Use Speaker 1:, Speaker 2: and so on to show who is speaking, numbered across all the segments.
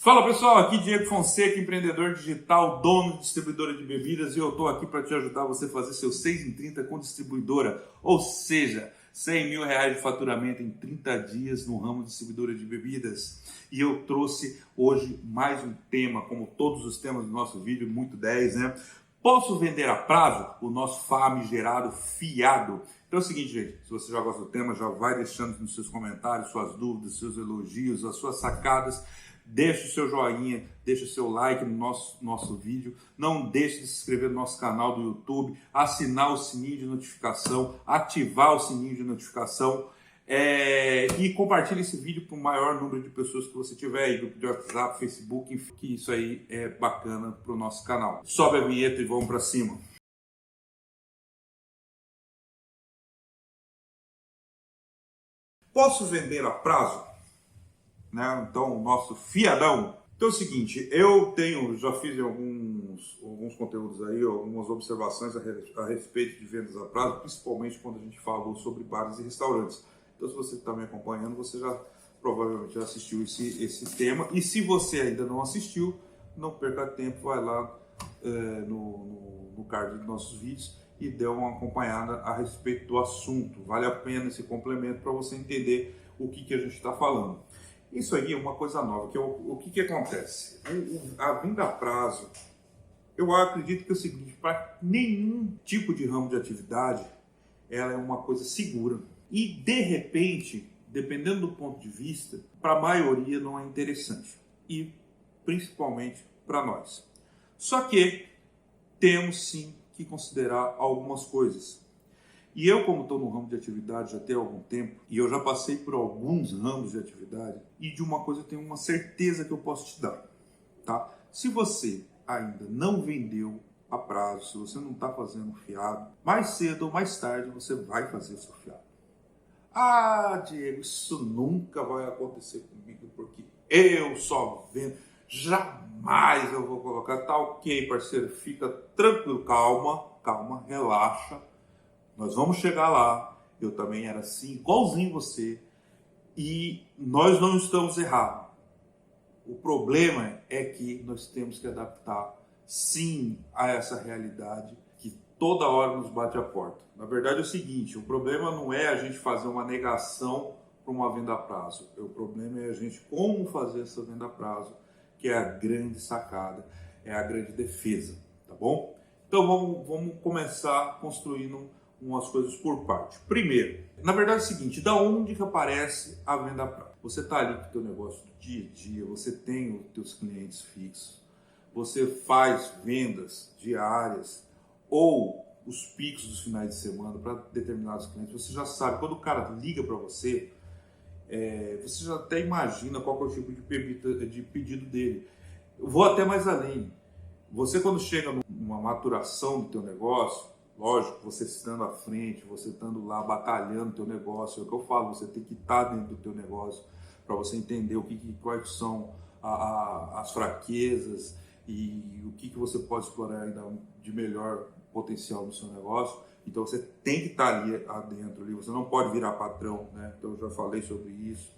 Speaker 1: Fala pessoal, aqui Diego Fonseca, empreendedor digital, dono de distribuidora de bebidas, e eu estou aqui para te ajudar você a fazer seu 6 em 30 com distribuidora, ou seja, R$100 mil de faturamento em 30 dias no ramo de distribuidora de bebidas. E eu trouxe hoje mais um tema, como todos os temas do nosso vídeo, muito 10, né? Posso vender a prazo? O nosso famigerado fiado. Então é o seguinte, gente, se você já gosta do tema, já vai deixando nos seus comentários suas dúvidas, seus elogios, as suas sacadas. Deixe o seu joinha, deixe o seu like no nosso vídeo. Não deixe de se inscrever no nosso canal do YouTube, assinar o sininho de notificação, ativar o sininho de notificação e compartilhe esse vídeo para o maior número de pessoas que você tiver aí, grupo de WhatsApp, Facebook, enfim, que isso aí é bacana para o nosso canal. Sobe a vinheta e vamos para cima. Posso vender a prazo? Né? Então, o nosso fiadão. Então é o seguinte, já fiz alguns conteúdos aí, algumas observações a respeito de vendas a prazo, principalmente quando a gente falou sobre bares e restaurantes. Então, se você está me acompanhando, você já provavelmente já assistiu esse tema. E se você ainda não assistiu, não perca tempo, vai lá no card dos nossos vídeos e dê uma acompanhada a respeito do assunto. Vale a pena esse complemento para você entender o que a gente está falando. Isso aí é uma coisa nova, que é o que acontece? A venda a prazo, eu acredito que é o seguinte, para nenhum tipo de ramo de atividade, ela é uma coisa segura. E, de repente, dependendo do ponto de vista, para a maioria não é interessante. E, principalmente, para nós. Só que temos, sim, que considerar algumas coisas. E eu, como estou no ramo de atividade já tem algum tempo, e eu já passei por alguns ramos de atividade, e de uma coisa eu tenho uma certeza que eu posso te dar, tá? Se você ainda não vendeu a prazo, se você não está fazendo fiado, mais cedo ou mais tarde você vai fazer seu fiado. Ah, Diego, isso nunca vai acontecer comigo, porque eu só vendo, jamais eu vou colocar, tá ok, parceiro, fica tranquilo, calma, relaxa. Nós vamos chegar lá, eu também era assim, igualzinho você, e nós não estamos errados. O problema é que nós temos que adaptar, sim, a essa realidade que toda hora nos bate a porta. Na verdade é o seguinte, o problema não é a gente fazer uma negação para uma venda a prazo. O problema é a gente como fazer essa venda a prazo, que é a grande sacada, é a grande defesa, tá bom? Então vamos começar construindo umas coisas por parte. Primeiro, na verdade é o seguinte, da onde que aparece a venda a prazo? Você está ali com o teu negócio do dia a dia, você tem os teus clientes fixos, você faz vendas diárias ou os picos dos finais de semana para determinados clientes, você já sabe, quando o cara liga para você, você já até imagina qual é o tipo de pedido dele. Eu vou até mais além. Você quando chega numa maturação do teu negócio, lógico, você estando à frente, você estando lá batalhando o teu negócio, é o que eu falo, você tem que estar dentro do teu negócio para você entender quais são as fraquezas e o que você pode explorar ainda de melhor potencial no seu negócio. Então você tem que estar ali dentro, você não pode virar patrão, né? Então eu já falei sobre isso.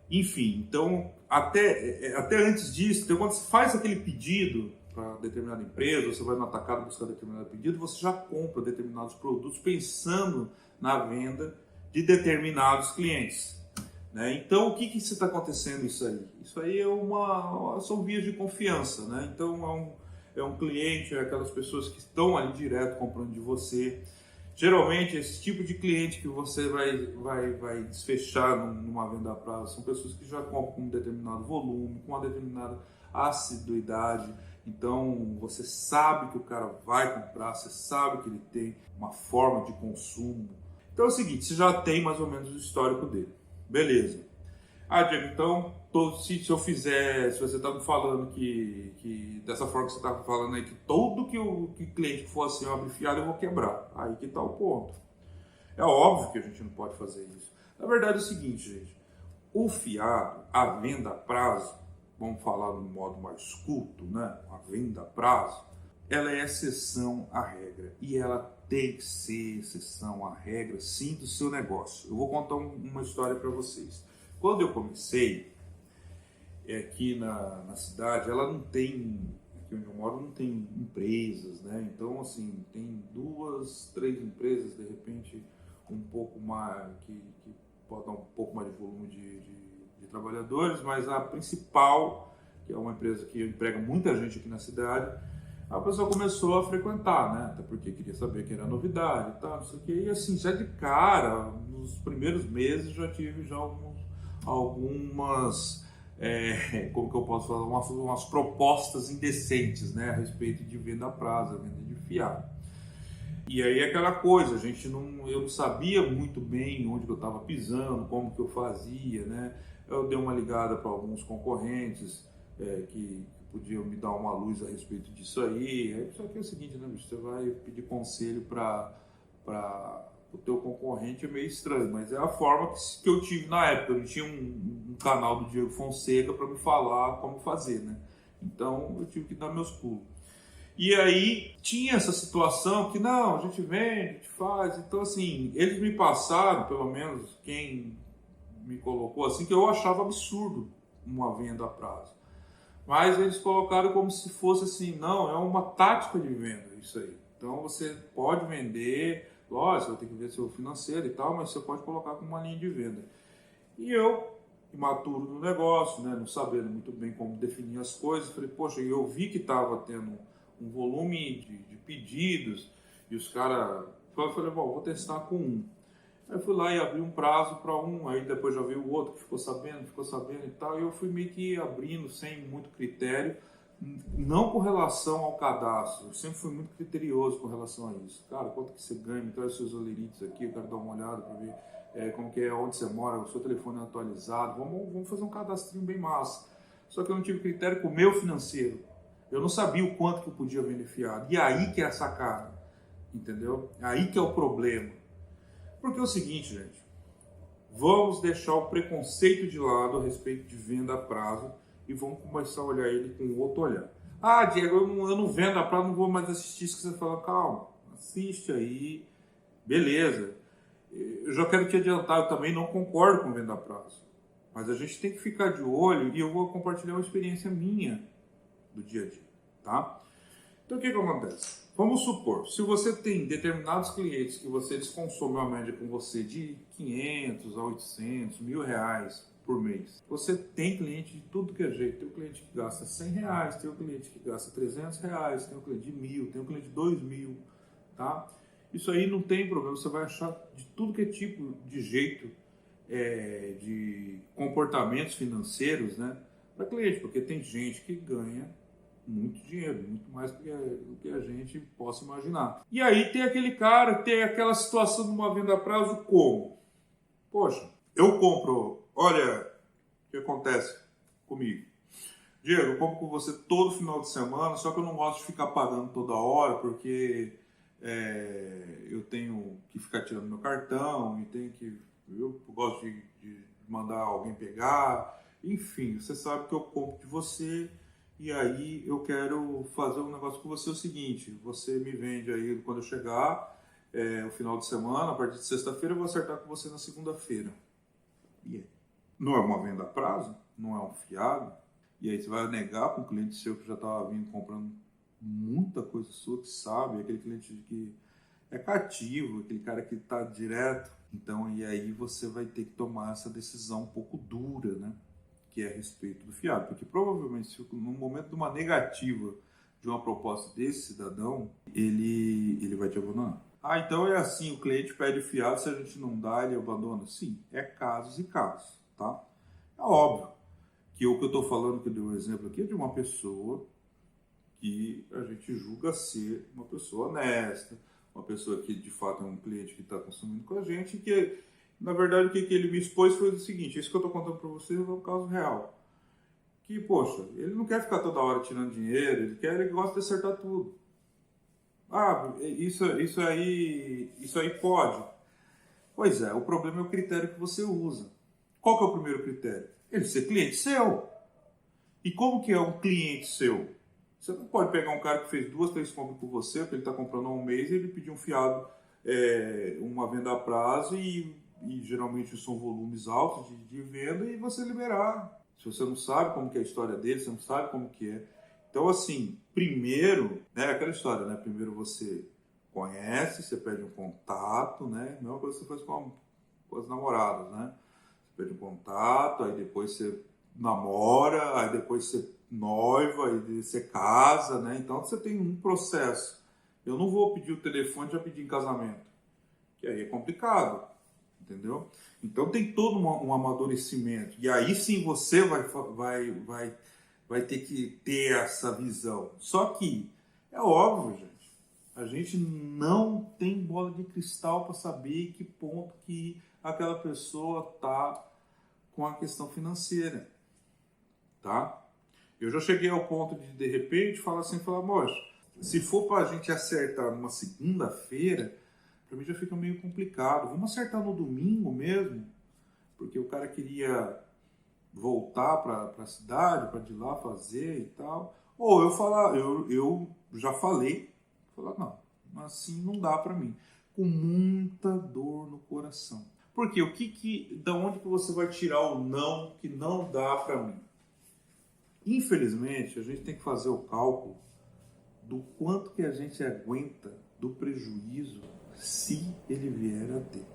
Speaker 1: Enfim, então até antes disso, então, quando você faz aquele pedido para determinada empresa, você vai no atacado buscar determinado pedido, você já compra determinados produtos pensando na venda de determinados clientes, né? Então, o que está acontecendo isso aí? Isso aí são vias de confiança, né? Então, é um cliente, é aquelas pessoas que estão ali direto comprando de você. Geralmente, esse tipo de cliente que você vai desfechar numa venda a prazo são pessoas que já compram com um determinado volume, com uma determinada assiduidade. Então, você sabe que o cara vai comprar, você sabe que ele tem uma forma de consumo. Então é o seguinte, você já tem mais ou menos o histórico dele. Beleza. Ah, Diego, então, se você está me falando que dessa forma que você está falando aí, que todo que cliente que for assim, eu abrir fiado, eu vou quebrar. Aí que está o ponto. É óbvio que a gente não pode fazer isso. Na verdade é o seguinte, gente. O fiado, a venda a prazo, vamos falar no modo mais culto, né? A venda a prazo, ela é exceção à regra. E ela tem que ser exceção à regra, sim, do seu negócio. Eu vou contar uma história para vocês. Quando eu comecei, aqui na cidade, ela não tem, aqui onde eu moro, não tem empresas, né? Então, assim, tem 2, 3 empresas, de repente, um pouco mais, que pode dar um pouco mais de volume de trabalhadores, mas a principal, que é uma empresa que emprega muita gente aqui na cidade, a pessoa começou a frequentar, né? Até porque queria saber que era novidade e tal, não sei o quê. E assim, já de cara, nos primeiros meses já tive já algumas, como que eu posso falar, umas propostas indecentes, né? A respeito de venda a prazo, venda de fiado. E aí aquela coisa, eu não sabia muito bem onde que eu estava pisando, como que eu fazia, né? Eu dei uma ligada para alguns concorrentes que podiam me dar uma luz a respeito disso aí. Só que é o seguinte, né, bicho? Você vai pedir conselho para o teu concorrente é meio estranho, mas é a forma que eu tive na época. Eu não tinha um canal do Diego Fonseca para me falar como fazer, né? Então eu tive que dar meus pulos. E aí tinha essa situação que não, a gente vende, a gente faz. Então assim, eles me passaram, pelo menos quem me colocou assim, que eu achava absurdo uma venda a prazo. Mas eles colocaram como se fosse assim, não, é uma tática de venda isso aí. Então você pode vender, lógico, você vai ter que ver seu financeiro e tal, mas você pode colocar como uma linha de venda. E eu, imaturo no negócio, né, não sabendo muito bem como definir as coisas, falei, poxa, eu vi que estava tendo um volume de pedidos e os caras, eu falei, bom, vou testar com um. Aí eu fui lá e abri um prazo para um, aí depois já veio o outro que ficou sabendo e tal, e eu fui meio que abrindo sem muito critério, não com relação ao cadastro, eu sempre fui muito criterioso com relação a isso. Cara, quanto que você ganha, me traz os seus olerites aqui, eu quero dar uma olhada para ver como que é, onde você mora, o seu telefone é atualizado, vamos fazer um cadastrinho bem massa. Só que eu não tive critério com o meu financeiro, eu não sabia o quanto que eu podia vender fiado, e aí que é a sacada, entendeu? Aí que é o problema. Porque é o seguinte, gente, vamos deixar o preconceito de lado a respeito de venda a prazo e vamos começar a olhar ele com outro olhar. Ah, Diego, eu não vendo a prazo, não vou mais assistir isso que você fala. Calma, assiste aí, beleza. Eu já quero te adiantar, eu também não concordo com venda a prazo. Mas a gente tem que ficar de olho e eu vou compartilhar uma experiência minha do dia a dia, tá? Então o que acontece? Vamos supor, se você tem determinados clientes que eles consomem uma média com você de 500 a 800, R$ 1.000 por mês. Você tem cliente de tudo que é jeito. Tem um cliente que gasta R$ 100, tem um cliente que gasta R$ 300, tem um cliente de 1.000, tem um cliente de 2.000, tá? Isso aí não tem problema, você vai achar de tudo que é tipo de jeito de comportamentos financeiros, né, para cliente, porque tem gente que ganha muito dinheiro, muito mais do que a gente possa imaginar. E aí tem aquele cara, tem aquela situação de uma venda a prazo como? Poxa, eu compro, olha o que acontece comigo. Diego, eu compro com você todo final de semana, só que eu não gosto de ficar pagando toda hora, porque eu tenho que ficar tirando meu cartão, e eu gosto de mandar alguém pegar, enfim, você sabe que eu compro de você. E aí eu quero fazer um negócio com você, o seguinte, você me vende aí quando eu chegar, o final de semana, a partir de sexta-feira eu vou acertar com você na segunda-feira. E aí? Não é uma venda a prazo, não é um fiado, e aí você vai negar para um cliente seu que já estava vindo comprando muita coisa sua, que sabe, aquele cliente que é cativo, aquele cara que está direto. Então, e aí você vai ter que tomar essa decisão um pouco dura, né? Que é a respeito do fiado, porque provavelmente no momento de uma negativa de uma proposta desse cidadão, ele vai te abandonar. Ah, então é assim, o cliente pede fiado, se a gente não dá, ele abandona? Sim, é casos e casos, tá? É óbvio que o que eu estou falando, que eu dei um exemplo aqui, é de uma pessoa que a gente julga ser uma pessoa honesta, uma pessoa que de fato é um cliente que está consumindo com a gente, que na verdade o que ele me expôs foi o seguinte, isso que eu estou contando para vocês é um caso real. Que, poxa, ele não quer ficar toda hora tirando dinheiro, ele gosta de acertar tudo. Ah, isso aí pode. Pois é, o problema é o critério que você usa. Qual que é o primeiro critério? Ele ser cliente seu. E como que é um cliente seu? Você não pode pegar um cara que fez 2, 3 compras com você, porque ele está comprando há um mês, e ele pedir um fiado, uma venda a prazo, e geralmente são volumes altos de venda, e você liberar. Se você não sabe como que é a história dele, você não sabe como que é. Então, assim, primeiro, né, aquela história, né? Primeiro você conhece, você pede um contato, né? Mesma coisa que você faz com as namoradas, né? Você pede um contato, aí depois você namora, aí depois você noiva, aí você casa, né? Então você tem um processo. Eu não vou pedir o telefone e já pedir em casamento, que aí é complicado, entendeu? Então tem todo um amadurecimento. E aí sim você vai ter que ter essa visão. Só que é óbvio, gente, a gente não tem bola de cristal para saber que ponto que aquela pessoa está com a questão financeira, tá? Eu já cheguei ao ponto de repente, falar assim, moça, se for para a gente acertar numa segunda-feira, para mim já fica meio complicado. Vamos acertar no domingo mesmo, porque o cara queria voltar para a cidade, para de lá fazer e tal. Ou eu já falei, não, assim não dá para mim. Com muita dor no coração. Porque da onde que você vai tirar o não que não dá para mim? Infelizmente, a gente tem que fazer o cálculo do quanto que a gente aguenta do prejuízo se ele vier a ter.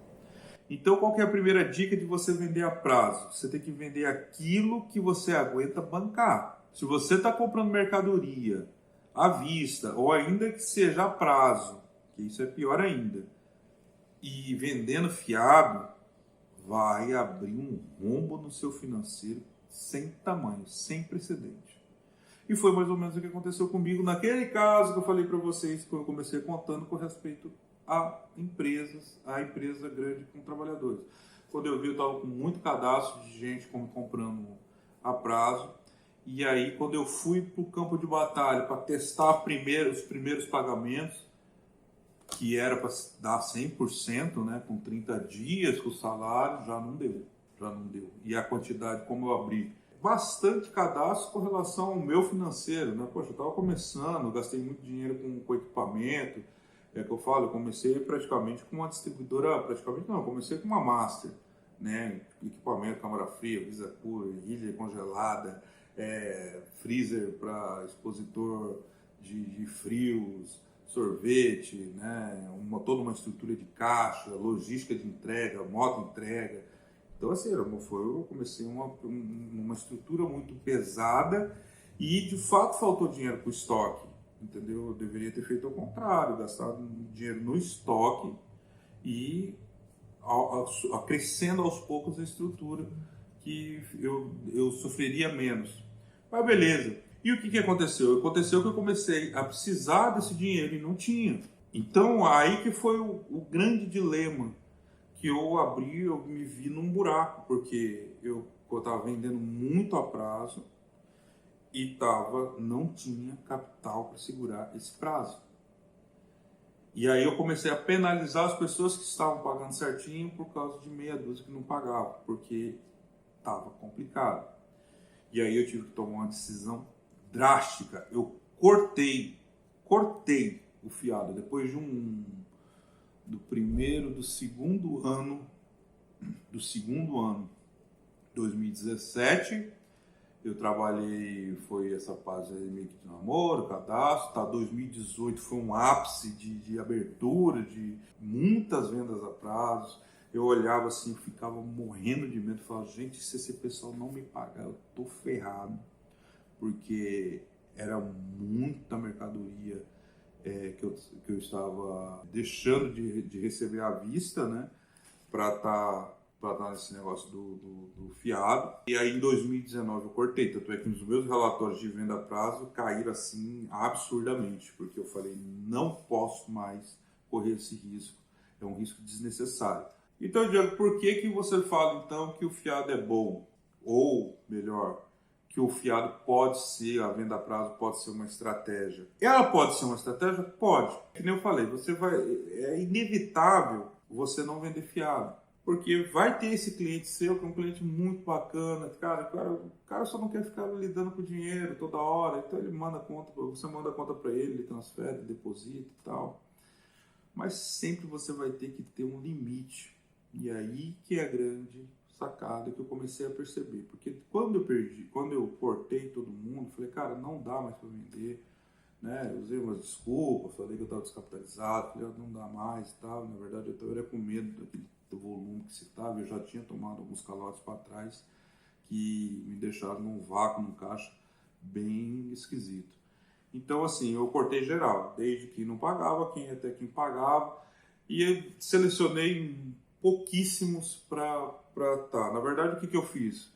Speaker 1: Então, qual que é a primeira dica de você vender a prazo? Você tem que vender aquilo que você aguenta bancar. Se você está comprando mercadoria à vista, ou ainda que seja a prazo, que isso é pior ainda, e vendendo fiado, vai abrir um rombo no seu financeiro sem tamanho, sem precedente. E foi mais ou menos o que aconteceu comigo naquele caso que eu falei para vocês, que eu comecei contando com respeito a empresa grande com trabalhadores. Quando eu vi, eu estava com muito cadastro de gente comprando a prazo. E aí, quando eu fui para o campo de batalha para testar os primeiros pagamentos, que era para dar 100%, né, com 30 dias com o salário, já não deu. E a quantidade, como eu abri bastante cadastro com relação ao meu financeiro, né? Poxa, eu estava começando, gastei muito dinheiro com equipamento, que eu falo, eu comecei praticamente com uma distribuidora, eu comecei com uma Master, né? Equipamento, câmara fria, brisa pura, ilha congelada, freezer para expositor de frios, sorvete, né? Toda uma estrutura de caixa, logística de entrega, moto entrega. Então, assim, eu comecei uma estrutura muito pesada e, de fato, faltou dinheiro para o estoque, entendeu? Eu deveria ter feito ao contrário, gastado dinheiro no estoque e acrescendo aos poucos a estrutura que eu sofreria menos. Mas beleza. E o que aconteceu? Aconteceu que eu comecei a precisar desse dinheiro e não tinha. Então, aí que foi o grande dilema que eu me vi num buraco, porque eu estava vendendo muito a prazo e não tinha capital para segurar esse prazo. E aí eu comecei a penalizar as pessoas que estavam pagando certinho por causa de meia dúzia que não pagavam, porque estava complicado. E aí eu tive que tomar uma decisão drástica. Eu cortei o fiado depois do segundo ano, 2017, eu trabalhei, foi essa fase aí meio que de namoro, cadastro, 2018 foi um ápice de abertura, de muitas vendas a prazo. Eu olhava assim, eu ficava morrendo de medo, falava, gente, se esse pessoal não me pagar, eu tô ferrado, porque era muita mercadoria que eu estava deixando de receber à vista, né, para estar nesse negócio do fiado. E aí em 2019 eu cortei, tanto é que os meus relatórios de venda a prazo caíram assim absurdamente, porque eu falei, não posso mais correr esse risco, é um risco desnecessário. Então, Diego, por que você fala então que o fiado é bom? Ou melhor, que o fiado pode ser, a venda a prazo pode ser uma estratégia. Ela pode ser uma estratégia? Pode. Que nem eu falei, é inevitável você não vender fiado. Porque vai ter esse cliente seu, que é um cliente muito bacana, o cara só não quer ficar lidando com dinheiro toda hora, então ele manda conta, você manda a conta para ele, ele transfere, deposita e tal. Mas sempre você vai ter que ter um limite. E aí que é a grande sacada que eu comecei a perceber. Porque quando eu cortei todo mundo, falei, cara, não dá mais para vender, né? Eu usei umas desculpas, falei que eu estava descapitalizado, falei, não dá mais e tal. Na verdade, eu era com medo do volume que se estava, eu já tinha tomado alguns calotes para trás que me deixaram num vácuo, num caixa bem esquisito. Então, assim, eu cortei geral, desde quem não pagava, quem até quem pagava, e eu selecionei pouquíssimos para tá. Na verdade, o que eu fiz?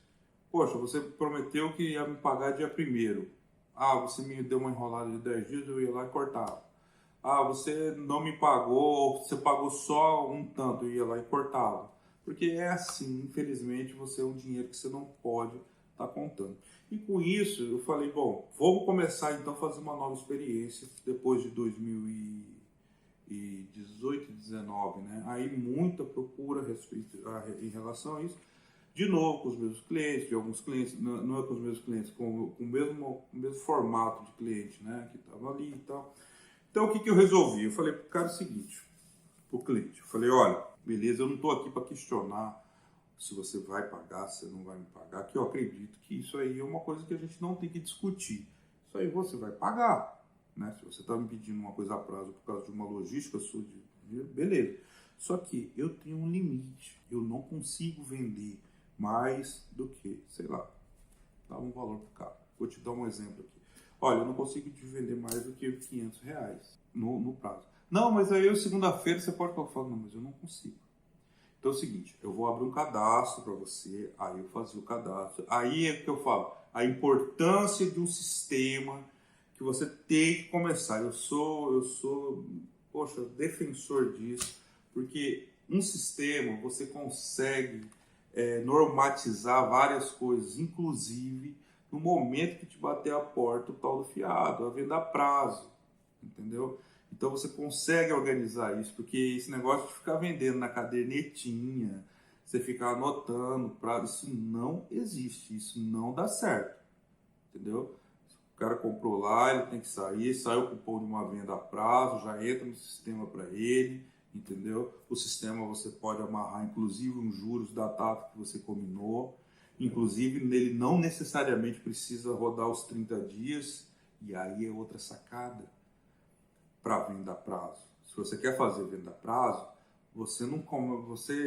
Speaker 1: Poxa, você prometeu que ia me pagar dia primeiro. Ah, você me deu uma enrolada de 10 dias, eu ia lá e cortava. Ah, você não me pagou, você pagou só um tanto, eu ia lá e cortava. Porque é assim, infelizmente, você é um dinheiro que você não pode estar contando. E com isso, eu falei, bom, vamos começar então a fazer uma nova experiência depois de 2018, 19, né? Aí muita procura em relação a isso. De novo, com os mesmos clientes, de alguns clientes, não é com os mesmos clientes, com o mesmo formato de cliente, né? Que estava ali e tal. Então, o que eu resolvi? Eu falei para o cara o seguinte, para o cliente. Eu falei, olha, beleza, eu não estou aqui para questionar se você vai pagar, se você não vai me pagar, que eu acredito que isso aí é uma coisa que a gente não tem que discutir. Isso aí você vai pagar, né? Se você está me pedindo uma coisa a prazo por causa de uma logística sua, beleza. Só que eu tenho um limite, eu não consigo vender mais do que, sei lá, dá um valor para o cara. Vou te dar um exemplo aqui. Olha, eu não consigo te vender mais do que R$ 500 no prazo. Não, mas aí segunda-feira você pode falar, não, mas eu não consigo. Então é o seguinte, eu vou abrir um cadastro para você, aí eu fazia o cadastro. Aí é que eu falo, a importância de um sistema que você tem que começar. Eu sou, poxa, defensor disso, porque um sistema você consegue normatizar várias coisas, inclusive no momento que te bater a porta o tal do fiado, a venda a prazo, entendeu? Então você consegue organizar isso, porque esse negócio de ficar vendendo na cadernetinha, você ficar anotando, isso não existe, isso não dá certo, entendeu? O cara comprou lá, ele tem que sair, sai o cupom de uma venda a prazo, já entra no sistema para ele, entendeu? O sistema você pode amarrar, inclusive, os juros da data que você combinou, inclusive nele não necessariamente precisa rodar os 30 dias, e aí é outra sacada para venda a prazo. Se você quer fazer venda a prazo, você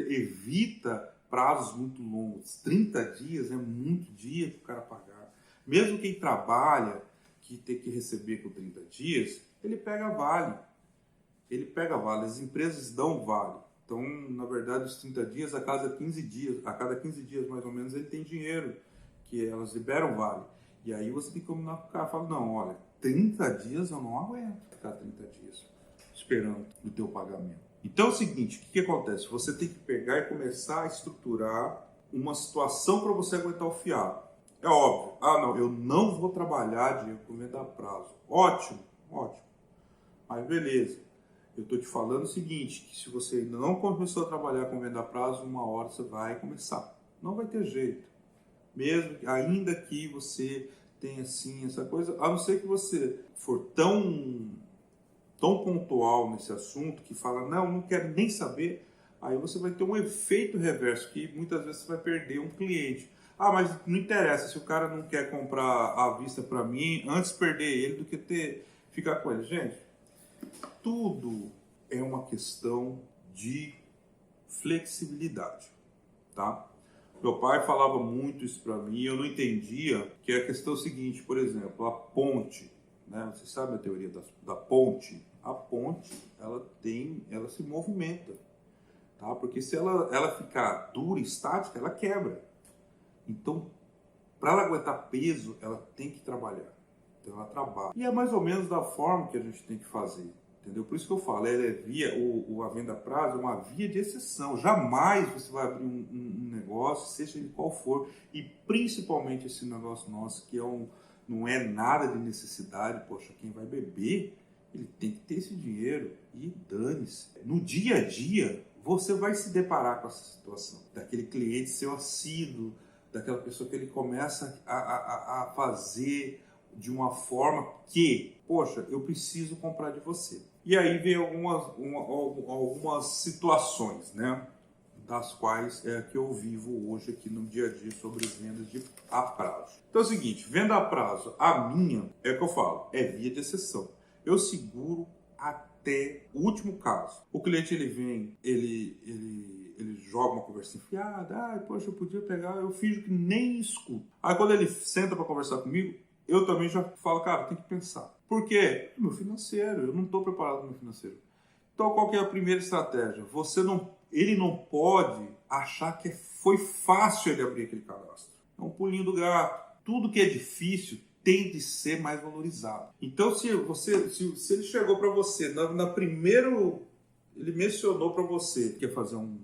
Speaker 1: evita prazos muito longos. 30 dias é muito dia para o cara pagar. Mesmo quem trabalha, que tem que receber com 30 dias, ele pega vale. Ele pega vale. As empresas dão vale. Então, na verdade, os 30 dias, a cada 15 dias mais ou menos, ele tem dinheiro, que elas liberam vale. E aí você tem que combinar com o cara, fala, não, olha, 30 dias eu não aguento ficar 30 dias esperando o teu pagamento. Então é o seguinte, o que acontece? Você tem que pegar e começar a estruturar uma situação para você aguentar o fiado. É óbvio, não, eu não vou trabalhar dinheiro com venda a prazo. Ótimo, ótimo. Mas beleza, eu estou te falando o seguinte, que se você ainda não começou a trabalhar com venda a prazo, uma hora você vai começar. Não vai ter jeito. Mesmo, ainda que você tenha assim essa coisa, a não ser que você for tão pontual nesse assunto que fala, não quero nem saber, aí você vai ter um efeito reverso, que muitas vezes você vai perder um cliente. Mas não interessa, se o cara não quer comprar à vista para mim, antes perder ele do que ficar com ele. Gente, tudo é uma questão de flexibilidade, tá? Meu pai falava muito isso para mim, eu não entendia, que é a questão seguinte, por exemplo, a ponte, né? Você sabe a teoria da ponte? A ponte, ela se movimenta, tá? Porque se ela ficar dura, estática, ela quebra. Então, para ela aguentar peso, ela tem que trabalhar. Então ela trabalha. E é mais ou menos da forma que a gente tem que fazer. Entendeu? Por isso que eu falo, a venda a prazo é uma via de exceção. Jamais você vai abrir um negócio, seja ele qual for, e principalmente esse negócio nosso, que não é nada de necessidade. Poxa, quem vai beber, ele tem que ter esse dinheiro e dane-se. No dia a dia, você vai se deparar com essa situação. Daquele cliente seu assíduo, daquela pessoa que ele começa a fazer de uma forma que, poxa, eu preciso comprar de você. E aí vem algumas situações, né? das quais é a que eu vivo hoje aqui no dia a dia sobre vendas a prazo. Então é o seguinte, venda a prazo, a minha, é o que eu falo, é via de exceção. Eu seguro até o último caso. O cliente ele vem, ele joga uma conversa fiada, poxa, eu podia pegar, eu finjo que nem escuto. Aí quando ele senta para conversar comigo, eu também já falo, cara, tem que pensar. Por quê? Meu financeiro, eu não estou preparado no meu financeiro. Então qual que é a primeira estratégia? Ele não pode achar que foi fácil ele abrir aquele cadastro. É um pulinho do gato. Tudo que é difícil tem de ser mais valorizado. Então se ele chegou para você, na primeiro, ele mencionou para você que quer fazer um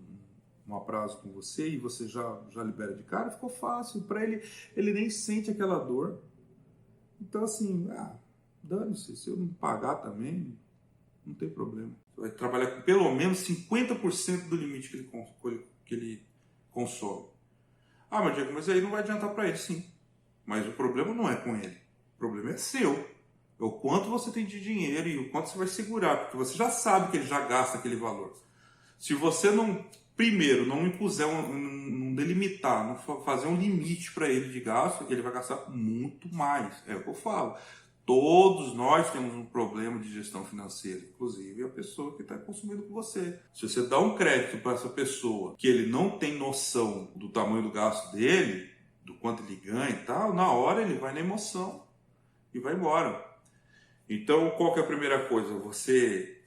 Speaker 1: prazo com você e você já libera de cara, ficou fácil. Para ele nem sente aquela dor. Então assim, dane-se, se eu não pagar também, não tem problema. Você vai trabalhar com pelo menos 50% do limite que ele consome. Mas Diego, mas aí não vai adiantar para ele, sim. Mas o problema não é com ele. O problema é seu. É o quanto você tem de dinheiro e o quanto você vai segurar, porque você já sabe que ele já gasta aquele valor. Se você primeiro, não impuser, não delimitar, não fazer um limite para ele de gasto, ele vai gastar muito mais. É o que eu falo. Todos nós temos um problema de gestão financeira, inclusive a pessoa que está consumindo com você. Se você dá um crédito para essa pessoa que ele não tem noção do tamanho do gasto dele, do quanto ele ganha e tal, na hora ele vai na emoção e vai embora. Então, qual que é a primeira coisa? Você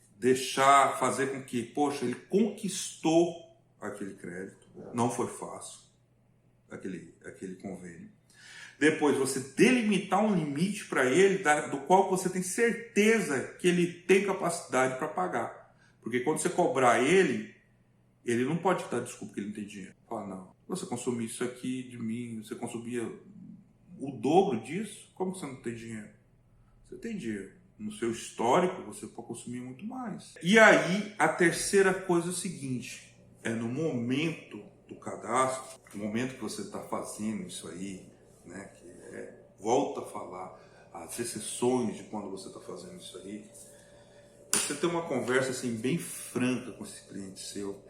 Speaker 1: fazer com que, poxa, ele conquistou aquele crédito, não foi fácil, aquele convênio. Depois, você delimitar um limite para ele, do qual você tem certeza que ele tem capacidade para pagar. Porque quando você cobrar ele não pode dar desculpa que ele não tem dinheiro. Fala, não, você consumiu isso aqui de mim, você consumia o dobro disso, como que você não tem dinheiro? Você tem dinheiro. No seu histórico, você pode consumir muito mais. E aí, a terceira coisa é o seguinte, no momento do cadastro, no momento que você está fazendo isso aí, né, volta a falar as exceções de quando você está fazendo isso aí, você tem uma conversa assim bem franca com esse cliente seu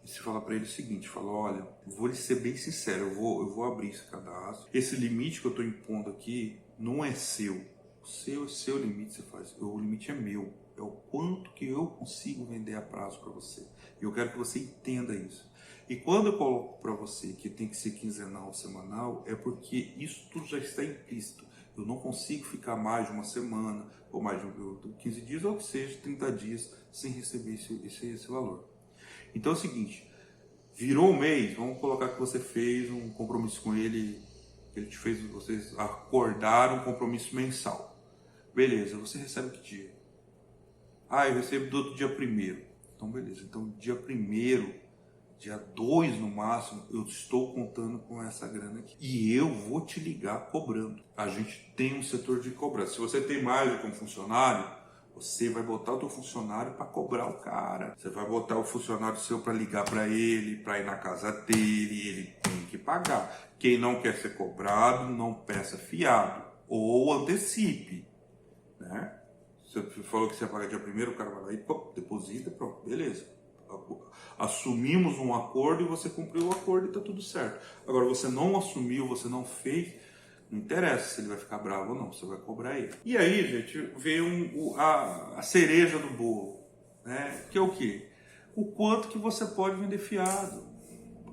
Speaker 1: e você fala para ele o seguinte, fala, olha, vou lhe ser bem sincero, eu vou abrir esse cadastro, esse limite que eu estou impondo aqui não é seu, o seu limite você faz, o limite é meu, é o quanto que eu consigo vender a prazo para você, e eu quero que você entenda isso. E quando eu coloco para você que tem que ser quinzenal ou semanal, é porque isso tudo já está implícito. Eu não consigo ficar mais de uma semana, ou mais de 15 dias, ou que seja 30 dias, sem receber esse valor. Então é o seguinte, virou um mês, vamos colocar que você fez um compromisso com ele, ele te fez, vocês acordaram um compromisso mensal. Beleza, você recebe que dia? Eu recebo do dia 1º. Então beleza, então dia 1º, dia 2 no máximo, eu estou contando com essa grana aqui. E eu vou te ligar cobrando. A gente tem um setor de cobrança. Se você tem mais do que um funcionário, você vai botar o teu funcionário para cobrar o cara. Você vai botar o funcionário seu para ligar para ele, para ir na casa dele, ele tem que pagar. Quem não quer ser cobrado, não peça fiado. Ou antecipe, né? Você falou que você ia pagar dia 1º, o cara vai lá e deposita, pronto, beleza. Assumimos um acordo e você cumpriu o acordo e está tudo certo. Agora, você não assumiu, você não fez, não interessa se ele vai ficar bravo ou não, você vai cobrar ele. E aí, gente, veio a cereja do bolo, né? Que é o quê? O quanto que você pode vender fiado.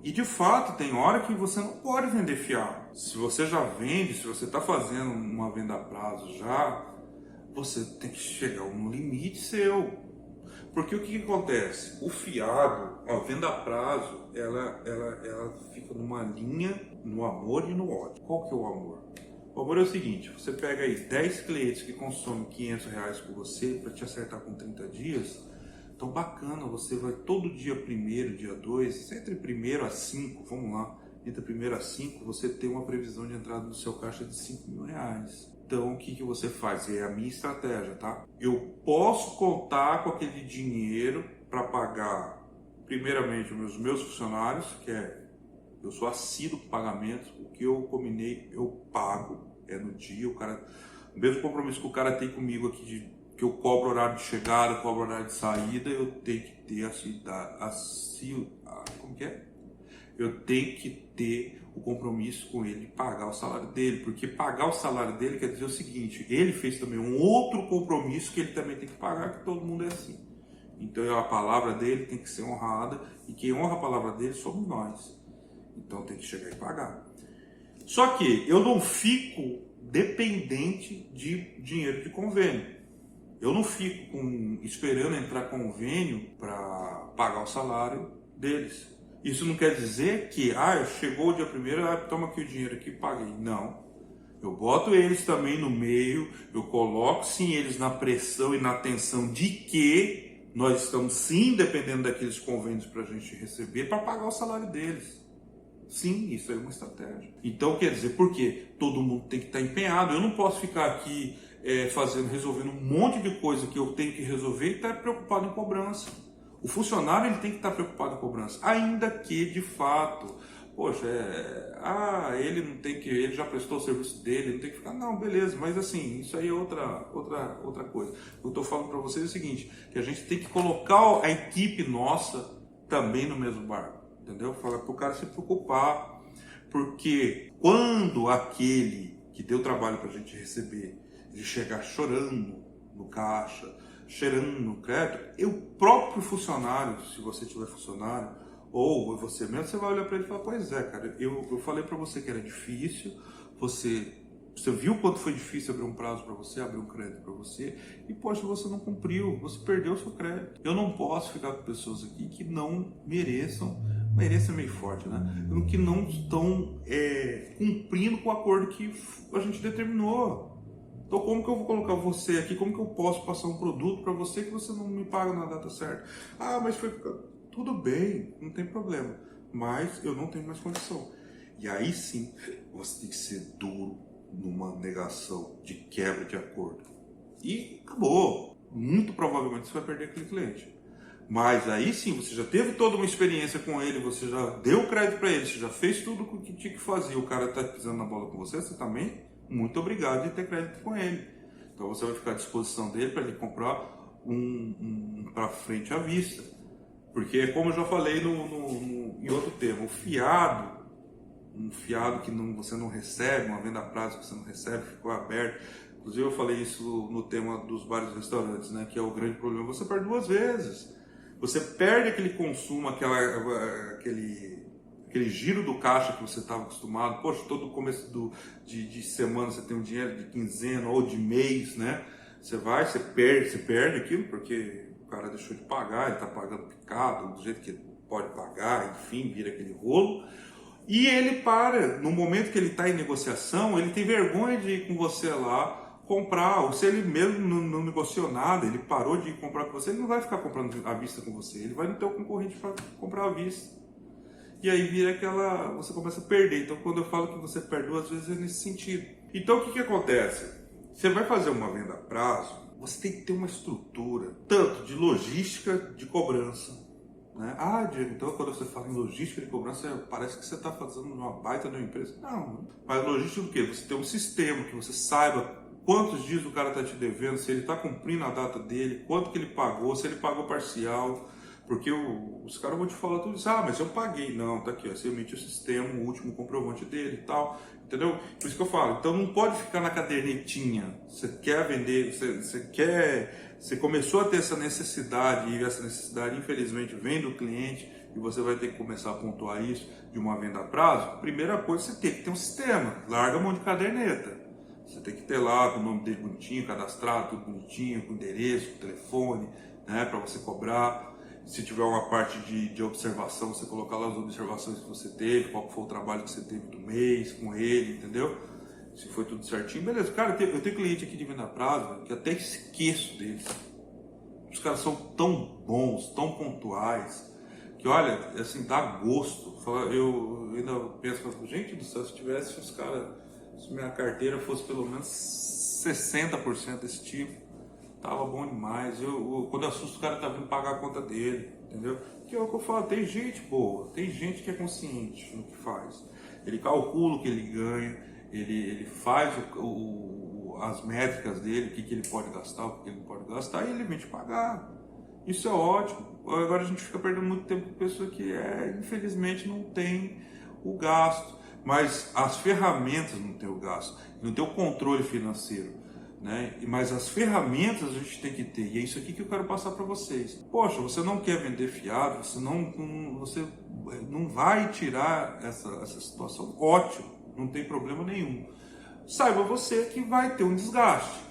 Speaker 1: E de fato, tem hora que você não pode vender fiado. Se você já vende, se você está fazendo uma venda a prazo já, você tem que chegar a um limite seu. Porque o que acontece? O fiado, a venda a prazo, ela fica numa linha no amor e no ódio. Qual que é o amor? O amor é o seguinte, você pega aí 10 clientes que consomem R$500 por você para te acertar com 30 dias, então bacana, você vai todo dia 1º, dia 2, entre 1º a 5, vamos lá, entre 1º a 5, você tem uma previsão de entrada no seu caixa de R$5.000. Então, o que você faz? É a minha estratégia, tá? Eu posso contar com aquele dinheiro para pagar, primeiramente, os meus funcionários, eu sou assíduo com pagamento, o que eu combinei, eu pago, no dia, o mesmo compromisso que o cara tem comigo aqui que eu cobro horário de chegada, eu cobro horário de saída, eu tenho que ter como que é? Eu tenho que ter o compromisso com ele de pagar o salário dele, porque pagar o salário dele quer dizer o seguinte, ele fez também um outro compromisso que ele também tem que pagar, que todo mundo é assim. Então a palavra dele tem que ser honrada, e quem honra a palavra dele somos nós. Então tem que chegar e pagar. Só que eu não fico dependente de dinheiro de convênio. Eu não fico esperando entrar convênio para pagar o salário deles. Isso não quer dizer que, chegou o dia 1º, toma aqui o dinheiro aqui e paguei. Não. Eu boto eles também no meio, eu coloco sim eles na pressão e na tensão de que nós estamos sim dependendo daqueles convênios para a gente receber para pagar o salário deles. Sim, isso é uma estratégia. Então quer dizer, por quê? Todo mundo tem que estar empenhado. Eu não posso ficar aqui resolvendo um monte de coisa que eu tenho que resolver e estar preocupado em cobrança. O funcionário ele tem que estar preocupado em cobrança, ainda que de fato, poxa, ele não tem que, ele já prestou o serviço dele, não tem que ficar, não, beleza, mas assim, isso aí é outra coisa. Eu estou falando para vocês o seguinte, que a gente tem que colocar a equipe nossa também no mesmo barco, entendeu? Falar para o cara se preocupar, porque quando aquele que deu trabalho para a gente receber, ele chegar chorando no caixa, cheirando no crédito, e o próprio funcionário, se você tiver funcionário, ou você mesmo, você vai olhar para ele e falar, pois é, cara, eu falei para você que era difícil, você viu quanto foi difícil abrir um prazo para você, abrir um crédito para você, e poxa, você não cumpriu, você perdeu o seu crédito. Eu não posso ficar com pessoas aqui que não mereçam é meio forte, né? Que não estão cumprindo com o acordo que a gente determinou. Então como que eu vou colocar você aqui, como que eu posso passar um produto para você que você não me paga na data certa? Mas foi... Tudo bem, não tem problema, mas eu não tenho mais condição. E aí sim, você tem que ser duro numa negação de quebra de acordo. E acabou. Muito provavelmente você vai perder aquele cliente. Mas aí sim, você já teve toda uma experiência com ele, você já deu crédito para ele, você já fez tudo o que tinha que fazer, o cara está pisando na bola com você, você também, muito obrigado de ter crédito com ele. Então você vai ficar à disposição dele para ele comprar um para frente à vista. Porque, como eu já falei em outro termo, um fiado que você não recebe, uma venda a prazo que você não recebe, ficou aberto. Inclusive eu falei isso no tema dos bares e restaurantes, né, que é o grande problema. Você perde 2 vezes. Você perde aquele consumo, aquele giro do caixa que você estava acostumado. Poxa, todo começo de semana você tem um dinheiro de quinzena ou de mês, né? Você perde aquilo porque o cara deixou de pagar, ele está pagando picado, do jeito que ele pode pagar, enfim, vira aquele rolo. E ele no momento que ele está em negociação, ele tem vergonha de ir com você lá comprar, ou se ele mesmo não negociou nada, ele parou de comprar com você, ele não vai ficar comprando à vista com você, ele vai no teu concorrente para comprar à vista. E aí vira você começa a perder. Então quando eu falo que você perde 2 vezes é nesse sentido. Então o que acontece? Você vai fazer uma venda a prazo, você tem que ter uma estrutura, tanto de logística de cobrança, né? Diego, então quando você fala em logística de cobrança, parece que você está fazendo uma baita de uma empresa. Não, mas logística do quê? Você tem um sistema que você saiba quantos dias o cara está te devendo, se ele está cumprindo a data dele, quanto que ele pagou, se ele pagou parcial, porque os caras vão te falar tudo isso, mas eu paguei. Não, tá aqui, ó, você emite o sistema, o último comprovante dele e tal, entendeu? Por isso que eu falo, então não pode ficar na cadernetinha. Você quer vender, você começou a ter essa necessidade, e essa necessidade infelizmente vem do cliente, e você vai ter que começar a pontuar isso de uma venda a prazo. Primeira coisa, você tem que ter um sistema, larga a mão de caderneta. Você tem que ter lá com o nome dele bonitinho, cadastrado, tudo bonitinho, com endereço, com telefone, né, para você cobrar. Se tiver uma parte de observação, você colocar lá as observações que você teve, qual foi o trabalho que você teve do mês com ele, entendeu? Se foi tudo certinho, beleza. Cara, eu tenho cliente aqui de venda a prazo que até esqueço deles. Os caras são tão bons, tão pontuais, que olha, assim, dá gosto. Eu ainda penso, gente do céu, se tivesse os caras, se minha carteira fosse pelo menos 60% desse tipo, tava bom demais. Quando eu assusto, o cara tá vindo pagar a conta dele, entendeu? Que é o que eu falo, tem gente boa, tem gente que é consciente no que faz. Ele calcula o que ele ganha, ele faz as métricas dele, o que ele pode gastar, o que ele não pode gastar, e ele vem te pagar. Isso é ótimo. Agora a gente fica perdendo muito tempo com pessoa que infelizmente não tem o gasto, mas as ferramentas não tem o gasto, não tem o controle financeiro, né? Mas as ferramentas a gente tem que ter, e é isso aqui que eu quero passar para vocês. Poxa, você não quer vender fiado, você não vai tirar essa situação, ótimo, não tem problema nenhum. Saiba você que vai ter um desgaste,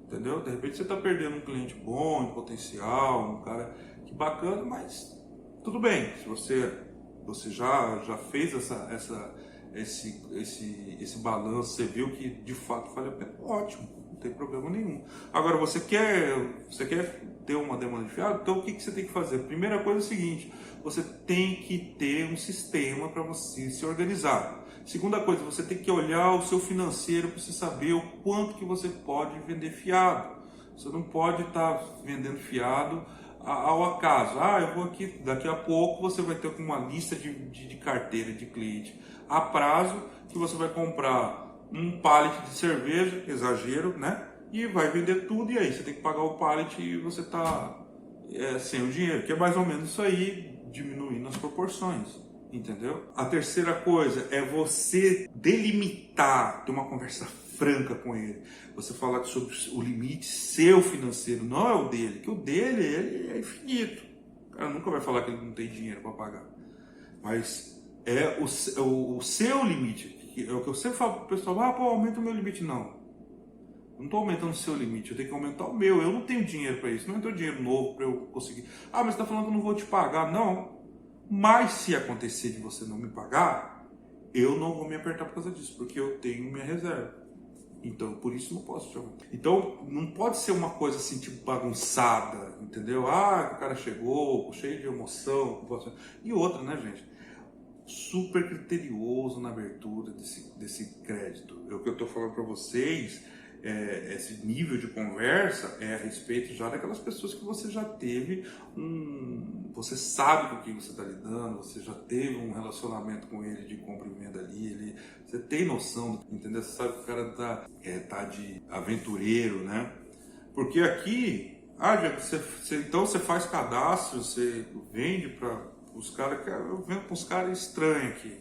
Speaker 1: entendeu? De repente você está perdendo um cliente bom, em potencial, um cara que bacana, mas tudo bem, se você já fez esse balanço, você viu que de fato vale a pena, ótimo, não tem problema nenhum. Agora, você quer ter uma demanda de fiado, então o que você tem que fazer? A primeira coisa é o seguinte, você tem que ter um sistema para você se organizar. Segunda coisa, você tem que olhar o seu financeiro para você saber o quanto que você pode vender fiado. Você não pode estar vendendo fiado ao acaso. Eu vou aqui, daqui a pouco você vai ter uma lista de carteira de cliente a prazo, que você vai comprar um pallet de cerveja, exagero, né? E vai vender tudo, e aí você tem que pagar o pallet e você está sem o dinheiro, que é mais ou menos isso aí, diminuindo as proporções. Entendeu? A terceira coisa é você delimitar, ter uma conversa franca com ele. Você falar sobre o limite seu financeiro, não é o dele, que o dele ele é infinito. O cara nunca vai falar que ele não tem dinheiro para pagar. Mas é o seu limite. É o que eu sempre falo para o pessoal, aumenta o meu limite. Não. Eu não estou aumentando o seu limite, eu tenho que aumentar o meu. Eu não tenho dinheiro para isso, não tenho dinheiro novo para eu conseguir. Mas você está falando que eu não vou te pagar. Não. Mas se acontecer de você não me pagar, eu não vou me apertar por causa disso, porque eu tenho minha reserva. Então, por isso não posso te aumentar. Então, não pode ser uma coisa assim, tipo, bagunçada, entendeu? O cara chegou, cheio de emoção. E outra, né, gente? Super criterioso na abertura desse crédito. O que eu estou falando para vocês, esse nível de conversa é a respeito já daquelas pessoas que você já teve você sabe com quem você está lidando, você já teve um relacionamento com ele de compra e venda ali, você tem noção, entendeu? Você sabe que o cara tá de aventureiro, né? Porque aqui, então você faz cadastro, você vende para os caras, eu vendo para os caras estranhos aqui,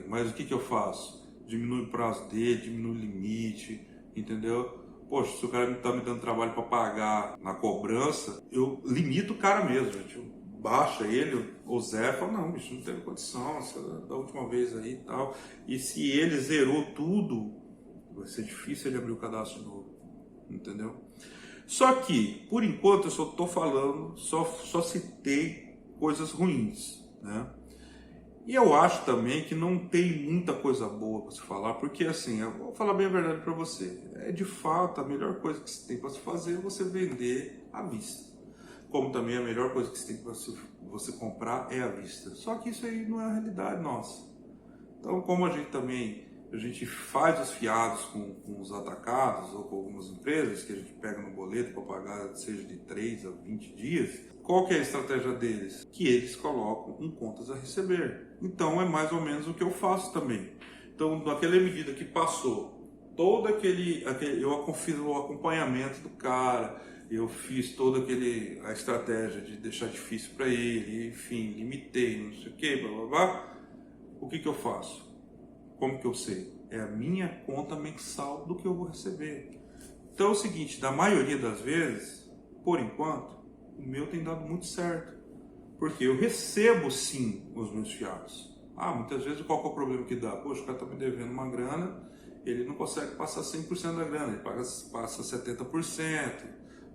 Speaker 1: mas o que eu faço? Diminui o prazo dele, diminui o limite, entendeu? Poxa, se o cara está me dando trabalho para pagar na cobrança, eu limito o cara mesmo, gente. Eu baixa ele, o Zé fala, não, bicho, não teve condição, da última vez aí e tal. E se ele zerou tudo, vai ser difícil ele abrir o cadastro de novo, entendeu? Só que, por enquanto, eu só estou falando, só citei coisas ruins, né? E eu acho também que não tem muita coisa boa para se falar, porque assim, eu vou falar bem a verdade para você, de fato a melhor coisa que você tem para se fazer é você vender à vista. Como também a melhor coisa que você tem para você comprar é à vista. Só que isso aí não é a realidade nossa. Então, como a gente faz os fiados com os atacados ou com algumas empresas que a gente pega no boleto para pagar, seja de 3 a 20 dias, qual que é a estratégia deles? Que eles colocam em contas a receber. Então é mais ou menos o que eu faço também. Então, naquela medida que passou todo eu fiz o acompanhamento do cara, eu fiz toda a estratégia de deixar difícil para ele, enfim, limitei, não sei o que, blá blá blá. O que eu faço? Como que eu sei? É a minha conta mensal do que eu vou receber. Então é o seguinte, da maioria das vezes, por enquanto, o meu tem dado muito certo. Porque eu recebo sim os meus fiados. Muitas vezes qual que é o problema que dá? Poxa, o cara está me devendo uma grana, ele não consegue passar 100% da grana, ele passa 70%,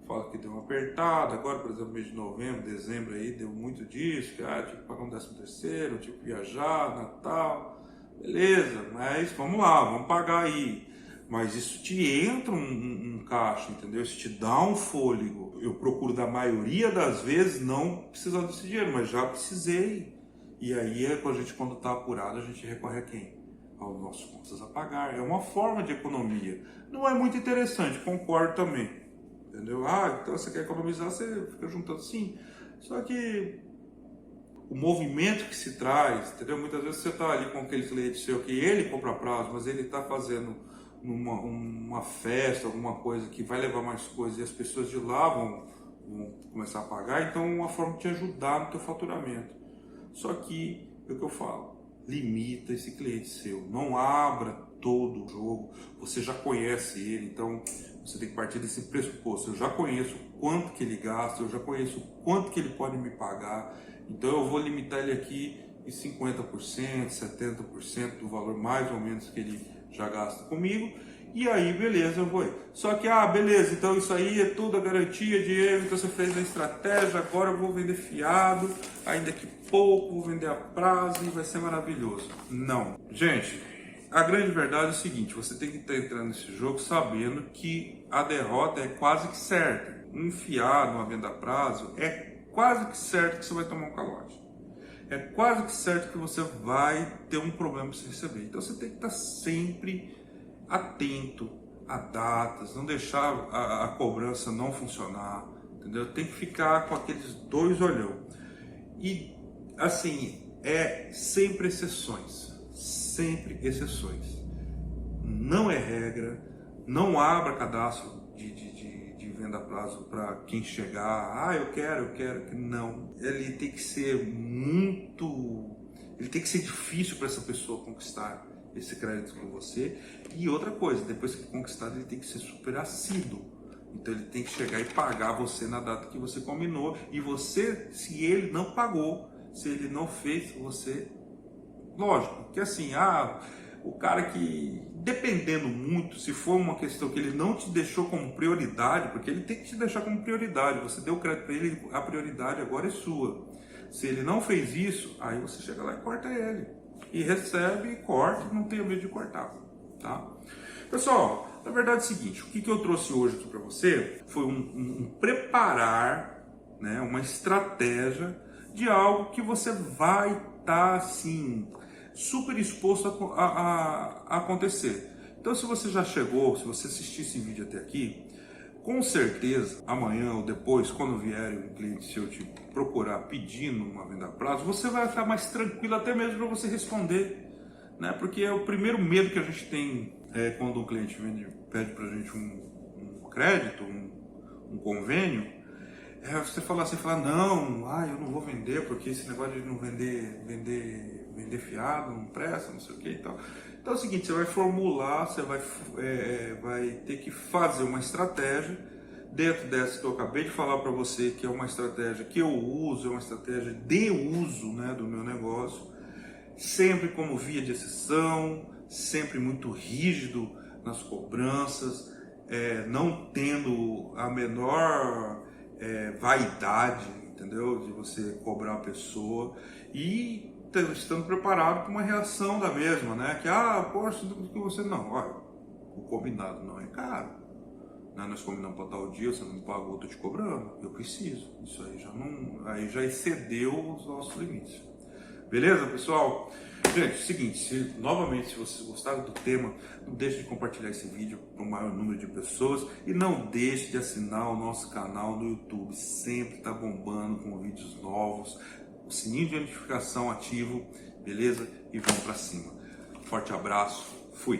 Speaker 1: fala que deu uma apertada. Agora, por exemplo, mês de novembro, dezembro aí, deu muito disso, que tinha que pagar um 13º, tinha que viajar, Natal, beleza, mas vamos lá, vamos pagar aí. Mas isso te entra um caixa, entendeu? Isso te dá um fôlego. Eu procuro, da maioria das vezes, não precisar desse dinheiro, mas já precisei. E aí, quando está apurado, a gente recorre a quem? Aos nossos contas a pagar. É uma forma de economia. Não é muito interessante, concordo também. Entendeu? Então você quer economizar, você fica juntando sim. Só que o movimento que se traz, entendeu? Muitas vezes você está ali com aquele cliente seu que ele compra prazo, mas ele está fazendo numa festa, alguma coisa que vai levar mais coisas e as pessoas de lá vão começar a pagar, então é uma forma de te ajudar no teu faturamento. Só que, é o que eu falo, limita esse cliente seu, não abra todo o jogo, você já conhece ele, então você tem que partir desse pressuposto, eu já conheço quanto que ele gasta, eu já conheço quanto que ele pode me pagar, então eu vou limitar ele aqui em 50%, 70% do valor mais ou menos que ele já gasta comigo, e aí beleza, eu vou ir. Só que, beleza, então isso aí é tudo a garantia de erro, então você fez a estratégia, agora eu vou vender fiado, aí daqui a pouco vou vender a prazo e vai ser maravilhoso. Não. Gente, a grande verdade é o seguinte, você tem que estar entrando nesse jogo sabendo que a derrota é quase que certa. Um fiado, uma venda a prazo, é quase que certo que você vai tomar um calote. É quase que certo que você vai ter um problema para você receber. Então você tem que estar sempre atento a datas, não deixar a cobrança não funcionar, entendeu? Tem que ficar com aqueles dois olhão. E assim, é sempre exceções, não é regra, não abra cadastro de venda a prazo para quem chegar, eu quero, não. Ele tem que ser ele tem que ser difícil para essa pessoa conquistar esse crédito com você. E outra coisa, depois que conquistado, ele tem que ser super assíduo. Então ele tem que chegar e pagar você na data que você combinou. E você, se ele não pagou, se ele não fez, você... Lógico, que assim, o cara que, dependendo muito, se for uma questão que ele não te deixou como prioridade, porque ele tem que te deixar como prioridade, você deu crédito para ele, a prioridade agora é sua. Se ele não fez isso, aí você chega lá e corta ele. E recebe, corta, não tenha medo de cortar, tá? Pessoal, na verdade é o seguinte, o que eu trouxe hoje aqui para você foi um preparar, né, uma estratégia de algo que você vai estar assim, super exposto a acontecer. Então se você já chegou, se você assistiu esse vídeo até aqui, com certeza, amanhã ou depois, quando vier um cliente seu te procurar pedindo uma venda a prazo, você vai estar mais tranquilo até mesmo para você responder, né? Porque é o primeiro medo que a gente tem quando um cliente pede para a gente um crédito, um convênio, você falar assim, não, eu não vou vender porque esse negócio de não vender fiado não presta, não sei o que e tal. Então é o seguinte, você vai formular, você vai ter que fazer uma estratégia dentro dessa que eu acabei de falar para você, que é uma estratégia que eu uso, é uma estratégia de uso, né, do meu negócio, sempre como via de exceção, sempre muito rígido nas cobranças, não tendo a menor vaidade, entendeu? De você cobrar a pessoa e estando preparado para uma reação da mesma, né? Que, poxa, que você não, olha, o combinado não é caro, né? Nós combinamos para tal dia, você não me pagou, eu tô te cobrando, eu preciso. Isso aí já excedeu os nossos limites. Beleza, pessoal? Gente, seguinte, novamente, se vocês gostaram do tema, não deixe de compartilhar esse vídeo para o maior número de pessoas e não deixe de assinar o nosso canal no YouTube, sempre está bombando com vídeos novos, o sininho de notificação ativo, beleza? E vamos para cima. Forte abraço, fui!